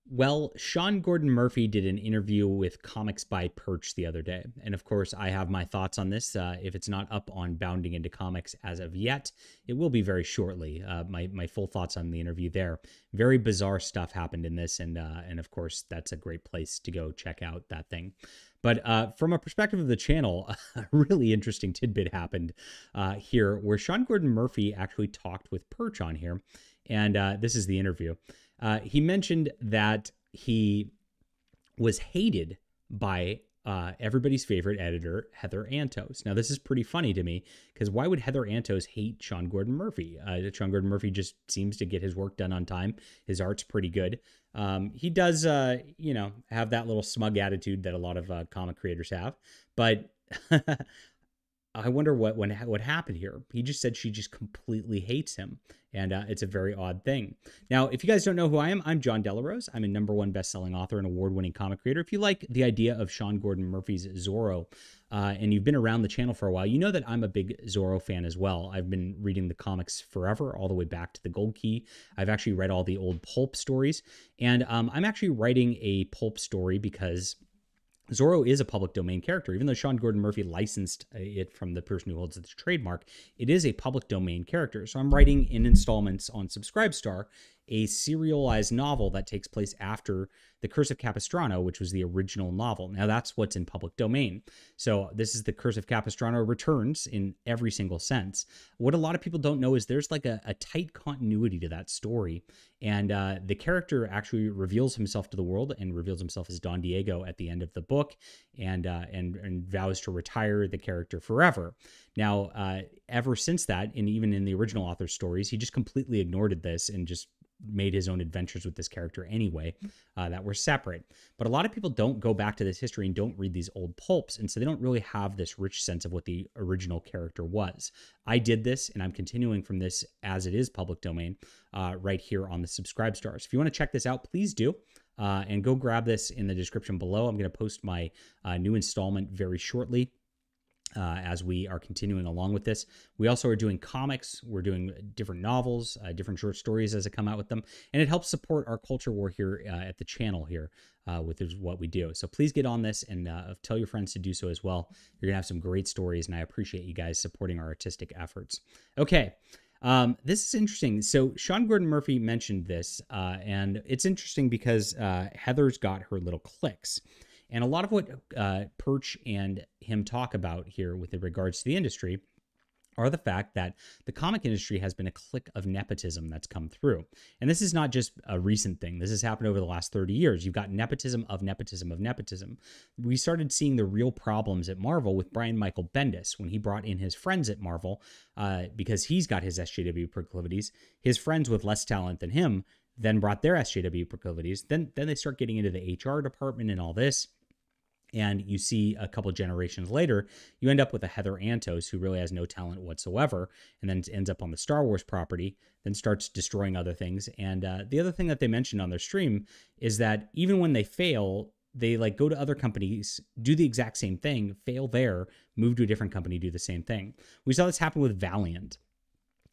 Well, Sean Gordon Murphy did an interview with Comics by Perch the other day. And of course, I have my thoughts on this. If it's not up on Bounding into Comics as of yet, it will be very shortly. My full thoughts on the interview there. Very bizarre stuff happened in this. And of course, that's a great place to go check out that thing. But from a perspective of the channel, a really interesting tidbit happened here where Sean Gordon Murphy actually talked with Perch on here. And this is the interview. He mentioned that he was hated by everybody's favorite editor, Heather Antos. Now, this is pretty funny to me because why would Heather Antos hate Sean Gordon Murphy? Sean Gordon Murphy just seems to get his work done on time. His art's pretty good. He does, have that little smug attitude that a lot of comic creators have. But I wonder what happened here. He just said she just completely hates him, and it's a very odd thing. Now, if you guys don't know who I am, I'm John Delarose. I'm a #1 best-selling author and award-winning comic creator. If you like the idea of Sean Gordon Murphy's Zorro, and you've been around the channel for a while, you know that I'm a big Zorro fan as well. I've been reading the comics forever, all the way back to the Gold Key. I've actually read all the old pulp stories, and I'm actually writing a pulp story because Zorro is a public domain character. Even though Sean Gordon Murphy licensed it from the person who holds the trademark, it is a public domain character. So I'm writing in installments on Subscribestar a serialized novel that takes place after The Curse of Capistrano, which was the original novel. Now that's what's in public domain. So this is The Curse of Capistrano returns in every single sense. What a lot of people don't know is there's like a tight continuity to that story. And the character actually reveals himself to the world and reveals himself as Don Diego at the end of the book and vows to retire the character forever. Now, ever since that, and even in the original author's stories, he just completely ignored this and just made his own adventures with this character anyway that were separate. But a lot of people don't go back to this history and don't read these old pulps, and so they don't really have this rich sense of what the original character was. I did this, and I'm continuing from this as it is public domain right here on the Subscribestars. If you want to check this out, please do. And go grab this in the description below. I'm going to post my new installment very shortly. As we are continuing along with this. We also are doing comics. We're doing different novels, different short stories as they come out with them. And it helps support our culture war here at the channel here with what we do. So please get on this and tell your friends to do so as well. You're going to have some great stories, and I appreciate you guys supporting our artistic efforts. Okay. This is interesting. So Sean Gordon Murphy mentioned this, and it's interesting because Heather's got her little clicks. And a lot of what Perch and him talk about here with regards to the industry are the fact that the comic industry has been a clique of nepotism that's come through. And this is not just a recent thing. This has happened over the last 30 years. You've got nepotism of nepotism of nepotism. We started seeing the real problems at Marvel with Brian Michael Bendis when he brought in his friends at Marvel because he's got his SJW proclivities. His friends with less talent than him then brought their SJW proclivities. Then they start getting into the HR department and all this. And you see a couple generations later, you end up with a Heather Antos who really has no talent whatsoever, and then ends up on the Star Wars property, then starts destroying other things. And the other thing that they mentioned on their stream is that even when they fail, they like go to other companies, do the exact same thing, fail there, move to a different company, do the same thing. We saw this happen with Valiant.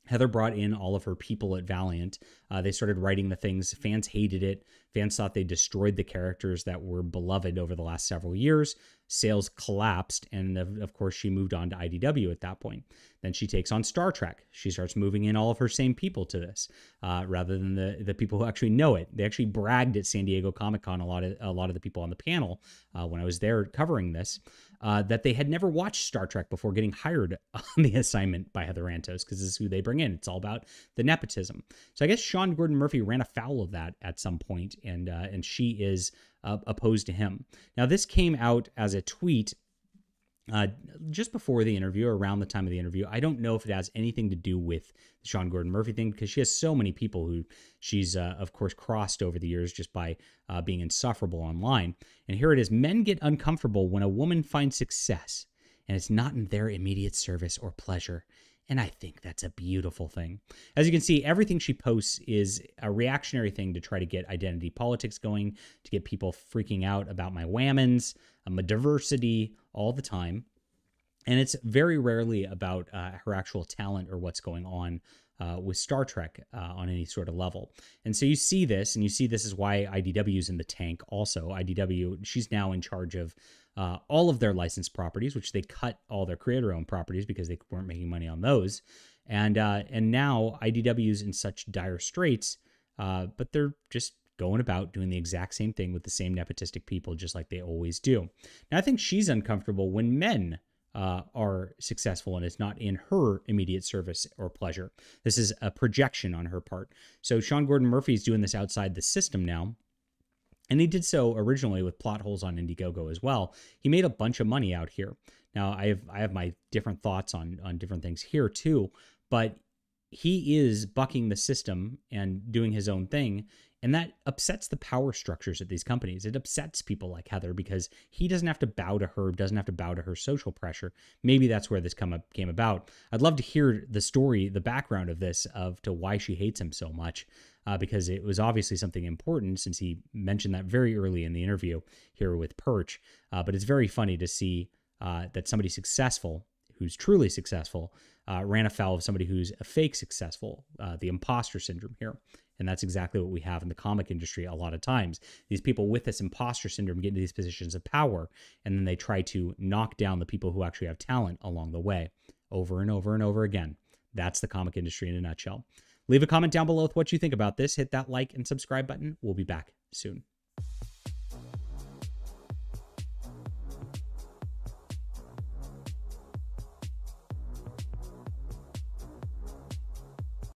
Heather brought in all of her people at Valiant. They started writing the things. Fans hated it. Fans thought they destroyed the characters that were beloved over the last several years. Sales collapsed, and of course, she moved on to IDW at that point. Then she takes on Star Trek. She starts moving in all of her same people to this, rather than the people who actually know it. They actually bragged at San Diego Comic-Con, a lot of the people on the panel when I was there covering this, that they had never watched Star Trek before getting hired on the assignment by Heather Antos, because this is who they bring in. It's all about the nepotism. So I guess Sean Gordon Murphy ran afoul of that at some point, and she is opposed to him. Now, this came out as a tweet just before the interview, or around the time of the interview. I don't know if it has anything to do with the Sean Gordon Murphy thing, because she has so many people who she's, of course, crossed over the years just by being insufferable online. And here it is. Men get uncomfortable when a woman finds success, and it's not in their immediate service or pleasure. And I think that's a beautiful thing. As you can see, everything she posts is a reactionary thing to try to get identity politics going, to get people freaking out about my whammons, my diversity all the time. And it's very rarely about her actual talent or what's going on with Star Trek on any sort of level. And so you see this, and you see this is why IDW is in the tank also. IDW, she's now in charge of all of their licensed properties, which they cut all their creator-owned properties because they weren't making money on those. And now IDW's in such dire straits, but they're just going about doing the exact same thing with the same nepotistic people, just like they always do. Now, I think she's uncomfortable when men are successful and it's not in her immediate service or pleasure. This is a projection on her part. So Sean Gordon Murphy is doing this outside the system now. And he did so originally with plot holes on Indiegogo as well. He made a bunch of money out here. Now, I have my different thoughts on different things here too, but he is bucking the system and doing his own thing. And that upsets the power structures at these companies. It upsets people like Heather because he doesn't have to bow to her, doesn't have to bow to her social pressure. Maybe that's where this came about. I'd love to hear the story, the background of this, of to why she hates him so much, because it was obviously something important since he mentioned that very early in the interview here with Perch. But it's very funny to see that somebody successful, who's truly successful, ran afoul of somebody who's a fake successful, the imposter syndrome here. And that's exactly what we have in the comic industry a lot of times. These people with this imposter syndrome get into these positions of power, and then they try to knock down the people who actually have talent along the way over and over and over again. That's the comic industry in a nutshell. Leave a comment down below with what you think about this. Hit that like and subscribe button. We'll be back soon.